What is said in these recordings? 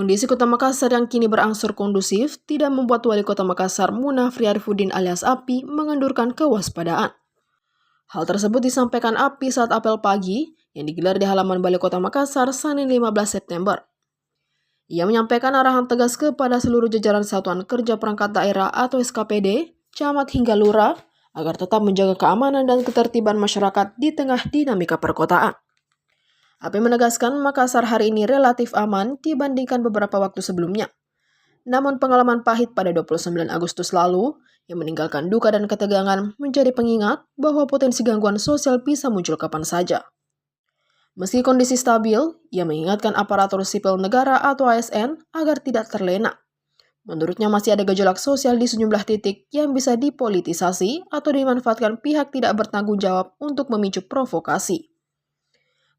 Kondisi Kota Makassar yang kini berangsur kondusif tidak membuat Wali Kota Makassar Munafri Arifudin alias Api mengendurkan kewaspadaan. Hal tersebut disampaikan Api saat apel pagi yang digelar di halaman Balai Kota Makassar Senin 15 September. Ia menyampaikan arahan tegas kepada seluruh jajaran Satuan Kerja Perangkat Daerah atau SKPD, camat hingga lurah agar tetap menjaga keamanan dan ketertiban masyarakat di tengah dinamika perkotaan. Api menegaskan Makassar hari ini relatif aman dibandingkan beberapa waktu sebelumnya. Namun pengalaman pahit pada 29 Agustus lalu yang meninggalkan duka dan ketegangan menjadi pengingat bahwa potensi gangguan sosial bisa muncul kapan saja. Meski kondisi stabil, ia mengingatkan aparatur sipil negara atau ASN agar tidak terlena. Menurutnya masih ada gejolak sosial di sejumlah titik yang bisa dipolitisasi atau dimanfaatkan pihak tidak bertanggung jawab untuk memicu provokasi.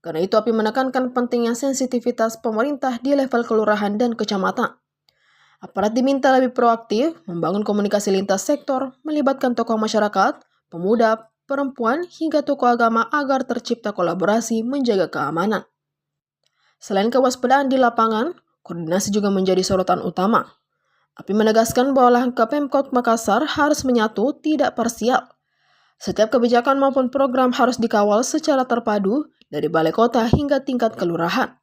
Karena itu Api menekankan pentingnya sensitivitas pemerintah di level kelurahan dan kecamatan. Aparat diminta lebih proaktif, membangun komunikasi lintas sektor, melibatkan tokoh masyarakat, pemuda, perempuan, hingga tokoh agama agar tercipta kolaborasi menjaga keamanan. Selain kewaspadaan di lapangan, koordinasi juga menjadi sorotan utama. Api menegaskan bahwa langkah Pemkot Makassar harus menyatu, tidak parsial. Setiap kebijakan maupun program harus dikawal secara terpadu dari balai kota hingga tingkat kelurahan.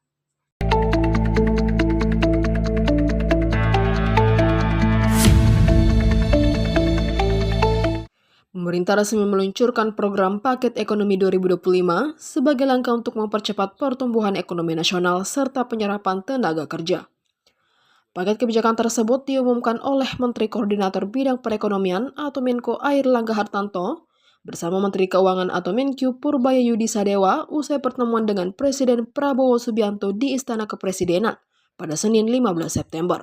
Pemerintah resmi meluncurkan program Paket Ekonomi 2025 sebagai langkah untuk mempercepat pertumbuhan ekonomi nasional serta penyerapan tenaga kerja. Paket kebijakan tersebut diumumkan oleh Menteri Koordinator Bidang Perekonomian atau Menko Airlangga Hartanto bersama Menteri Keuangan atau Menkyu Purbayayudi Sadewa usai pertemuan dengan Presiden Prabowo Subianto di Istana Kepresidenan pada Senin 15 September.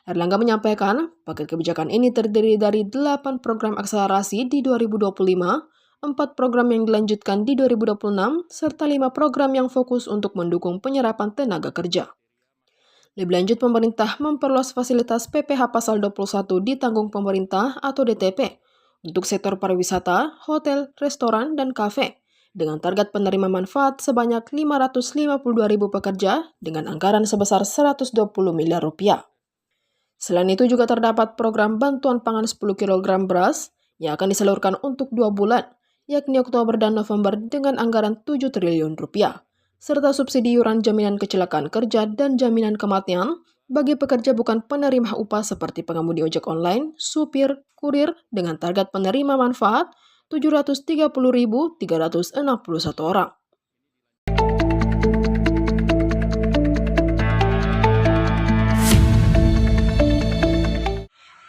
Erlangga menyampaikan, paket kebijakan ini terdiri dari 8 program akselerasi di 2025, 4 program yang dilanjutkan di 2026, serta 5 program yang fokus untuk mendukung penyerapan tenaga kerja. Lebih lanjut, pemerintah memperluas fasilitas PPh Pasal 21 ditanggung pemerintah atau DTP untuk sektor pariwisata, hotel, restoran, dan kafe, dengan target penerima manfaat sebanyak 552.000 pekerja dengan anggaran sebesar 120 miliar rupiah. Selain itu juga terdapat program bantuan pangan 10 kg beras yang akan disalurkan untuk 2 bulan, yakni Oktober dan November dengan anggaran 7 triliun rupiah, serta subsidi iuran jaminan kecelakaan kerja dan jaminan kematian bagi pekerja bukan penerima upah seperti pengemudi ojek online, supir, kurir dengan target penerima manfaat 730.361 orang.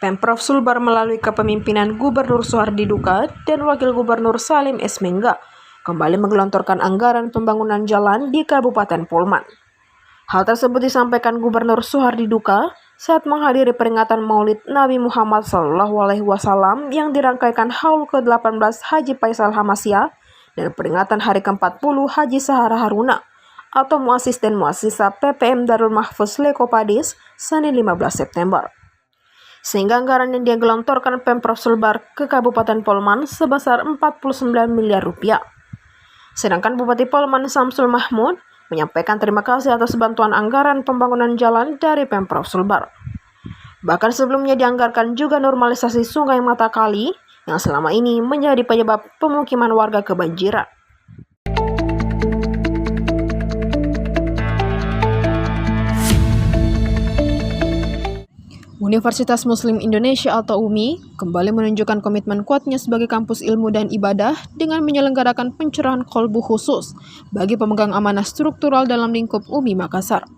Pemprov Sulbar melalui kepemimpinan Gubernur Soehardi Duka dan Wakil Gubernur Salim S. Mengga kembali menggelontorkan anggaran pembangunan jalan di Kabupaten Polman. Hal tersebut disampaikan Gubernur Soehardi Duka saat menghadiri peringatan Maulid Nabi Muhammad SAW yang dirangkaikan Haul ke-18 Haji Faisal Hamasyah dan peringatan hari ke-40 Haji Sahara Haruna atau Muassis dan Muassisah PPM Darul Mahfuz Lekopadis Senin 15 September. Sehingga anggaran yang digelontorkan Pemprov Sulbar ke Kabupaten Polman sebesar 49 miliar rupiah. Sedangkan Bupati Polman Samsul Mahmud menyampaikan terima kasih atas bantuan anggaran pembangunan jalan dari Pemprov Sulbar. Bahkan sebelumnya dianggarkan juga normalisasi sungai mata kali yang selama ini menjadi penyebab pemukiman warga kebanjiran. Universitas Muslim Indonesia atau UMI kembali menunjukkan komitmen kuatnya sebagai kampus ilmu dan ibadah dengan menyelenggarakan pencerahan kolbu khusus bagi pemegang amanah struktural dalam lingkup UMI Makassar.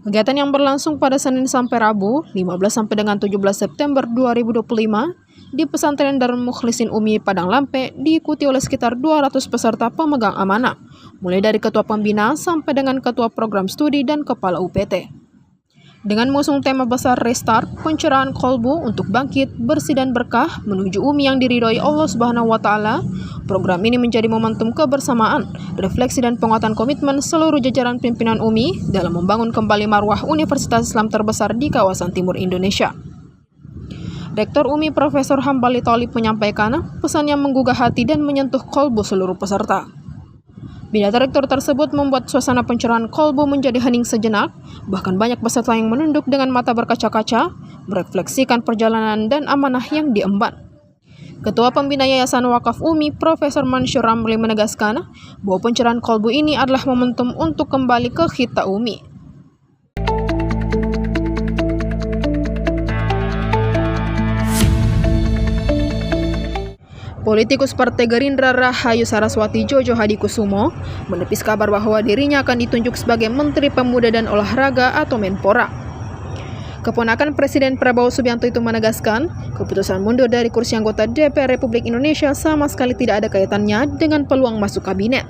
Kegiatan yang berlangsung pada Senin sampai Rabu, 15 sampai dengan 17 September 2025 di Pesantren Darul Mukhlisin UMI Padang Lampe diikuti oleh sekitar 200 peserta pemegang amanah, mulai dari ketua pembina sampai dengan ketua program studi dan kepala UPT. Dengan mengusung tema besar Restart, pencerahan kolbu untuk bangkit, bersih dan berkah menuju UMI yang diridhoi Allah Subhanahu wa Ta'ala, program ini menjadi momentum kebersamaan, refleksi dan penguatan komitmen seluruh jajaran pimpinan UMI dalam membangun kembali marwah Universitas Islam terbesar di kawasan timur Indonesia. Rektor UMI Profesor Hambali Tholib menyampaikan pesan yang menggugah hati dan menyentuh kolbu seluruh peserta. Pidato rektor tersebut membuat suasana pencerahan kolbu menjadi hening sejenak, bahkan banyak peserta yang menunduk dengan mata berkaca-kaca, merefleksikan perjalanan dan amanah yang diemban. Ketua Pembina Yayasan Wakaf UMI, Profesor Mansur Ramli menegaskan bahwa pencerahan kolbu ini adalah momentum untuk kembali ke Hita UMI. Politikus Partai Gerindra Rahayu Saraswati Jojo Hadikusumo menepis kabar bahwa dirinya akan ditunjuk sebagai Menteri Pemuda dan Olahraga atau Menpora. Keponakan Presiden Prabowo Subianto itu menegaskan, keputusan mundur dari kursi anggota DPR Republik Indonesia sama sekali tidak ada kaitannya dengan peluang masuk kabinet.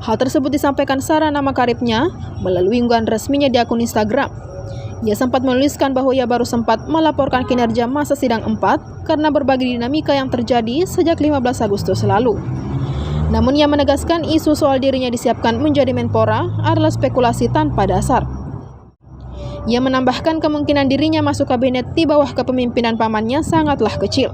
Hal tersebut disampaikan Sarana Makaribnya melalui unggahan resminya di akun Instagram. Ia sempat menuliskan bahwa ia baru sempat melaporkan kinerja masa sidang 4 karena berbagai dinamika yang terjadi sejak 15 Agustus lalu. Namun ia menegaskan isu soal dirinya disiapkan menjadi Menpora adalah spekulasi tanpa dasar. Ia menambahkan kemungkinan dirinya masuk kabinet di bawah kepemimpinan pamannya sangatlah kecil.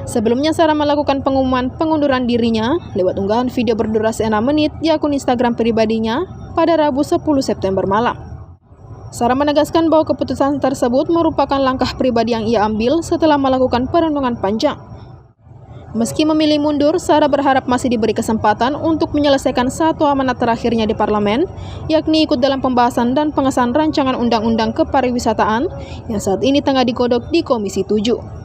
Sebelumnya Sarah melakukan pengumuman pengunduran dirinya lewat unggahan video berdurasi 6 menit di akun Instagram pribadinya pada Rabu 10 September malam. Sarah menegaskan bahwa keputusan tersebut merupakan langkah pribadi yang ia ambil setelah melakukan perenungan panjang. Meski memilih mundur, Sarah berharap masih diberi kesempatan untuk menyelesaikan satu amanat terakhirnya di parlemen, yakni ikut dalam pembahasan dan pengesahan rancangan undang-undang kepariwisataan yang saat ini tengah digodok di Komisi 7.